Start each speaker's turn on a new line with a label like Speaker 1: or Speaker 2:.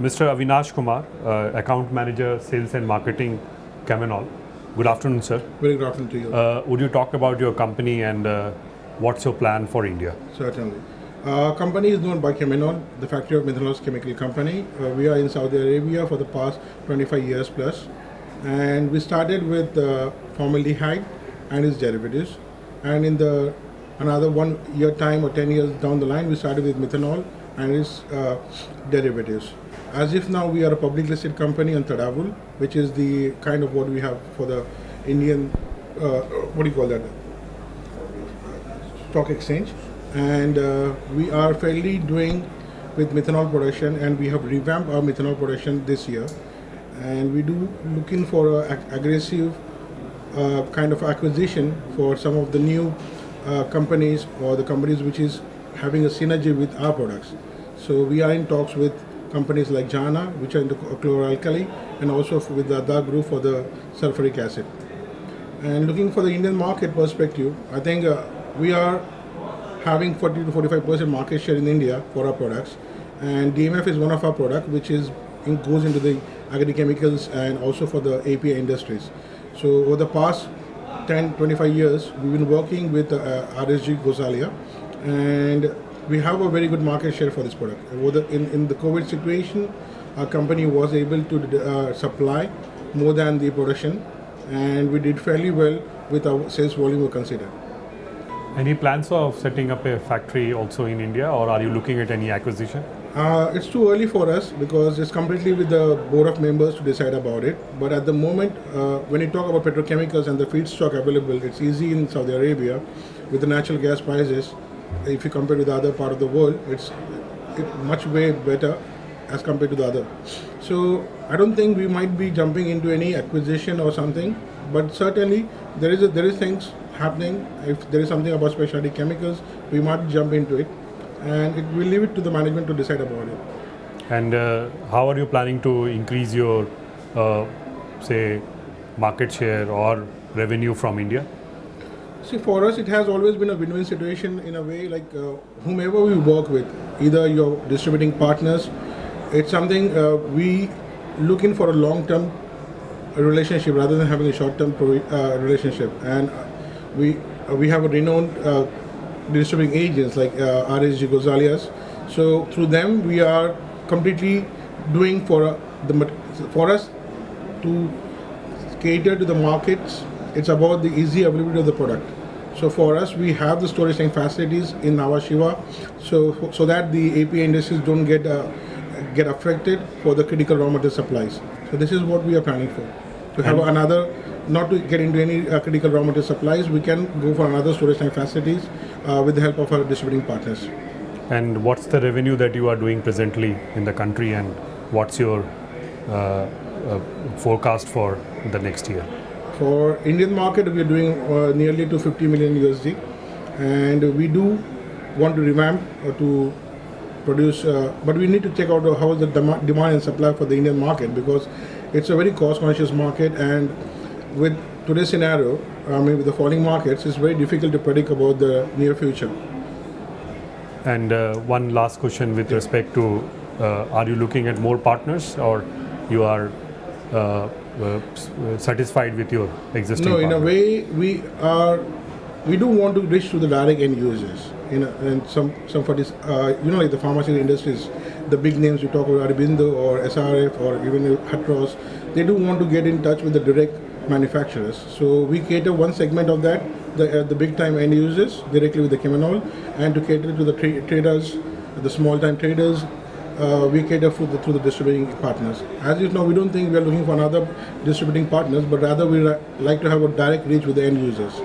Speaker 1: Mr. Avinash Kumar, Account Manager, Sales and Marketing, Chemanol. Good afternoon, sir.
Speaker 2: Very good afternoon to you.
Speaker 1: Would you talk about your company and what's your plan for India?
Speaker 2: Certainly. Company is known by Chemanol, the factory of methanol chemical company. We are in Saudi Arabia for the past 25 years plus. And we started with formaldehyde and its derivatives. And in the another 1 year time or 10 years down the line, we started with methanol and its derivatives. As if now we are a public listed company on Tadawul, which is the kind of what we have for the Indian, what do you call that, stock exchange. And we are fairly doing with methanol production, and we have revamped our methanol production this year. And we do looking for an aggressive kind of acquisition for some of the new companies or the companies which is having a synergy with our products. So we are in talks with companies like Jana, which are into chloralkali, and also with the other group for the sulfuric acid. And looking for the Indian market perspective, I think we are having 40 to 45% market share in India for our products, and DMF is one of our products which goes into the agrochemicals and also for the API industries. So over the past 10-25 years, we've been working with RSG Gosalia, and we have a very good market share for this product. In the COVID situation, our company was able to supply more than the production, and we did fairly well with our sales volume we considered.
Speaker 1: Any plans of setting up a factory also in India, or are you looking at any acquisition?
Speaker 2: It's too early for us because it's completely with the board of members to decide about it. But at the moment, when you talk about petrochemicals and the feedstock available, it's easy in Saudi Arabia with the natural gas prices. If you compare with the other part of the world, it's much way better as compared to the other. So I don't think we might be jumping into any acquisition or something, but certainly there is things happening. If there is something about specialty chemicals, we might jump into it, and we'll leave it to the management to decide about it.
Speaker 1: And how are you planning to increase your, say, market share or revenue from India?
Speaker 2: See, for us, it has always been a win-win situation in a way, like whomever we work with, either your distributing partners, it's something we looking for a long-term relationship rather than having a short-term relationship. And we have a renowned distributing agents like RSG Gozalias. So through them, we are completely doing for us to cater to the markets. It's about the easy availability of the product. So for us, we have the storage tank facilities in Nava Shiva, so that the API industries don't get affected for the critical raw material supplies. So this is what we are planning for. To have another, not to get into any critical raw material supplies, we can go for another storage tank facilities with the help of our distributing partners.
Speaker 1: And what's the revenue that you are doing presently in the country, and what's your forecast for the next year?
Speaker 2: For Indian market, we are doing nearly to 50 million USD, and we do want to revamp to produce, but we need to check out how is the demand and supply for the Indian market, because it's a very cost-conscious market, and with today's scenario, with the falling markets, it's very difficult to predict about the near future.
Speaker 1: And one last question with respect to, are you looking at more partners, or you are satisfied with your existing
Speaker 2: No,
Speaker 1: partner?
Speaker 2: in a way, we do want to reach to the direct end users. And some for this, like the pharmaceutical industries, the big names we talk about, Aurobindo or SRF or even Hatros, they do want to get in touch with the direct manufacturers. So we cater one segment of that, the big time end users directly with the Chemanol, and to cater to the traders, the small time traders, we cater through the distributing partners. As you know, we don't think we are looking for another distributing partners, but rather we like to have a direct reach with the end users.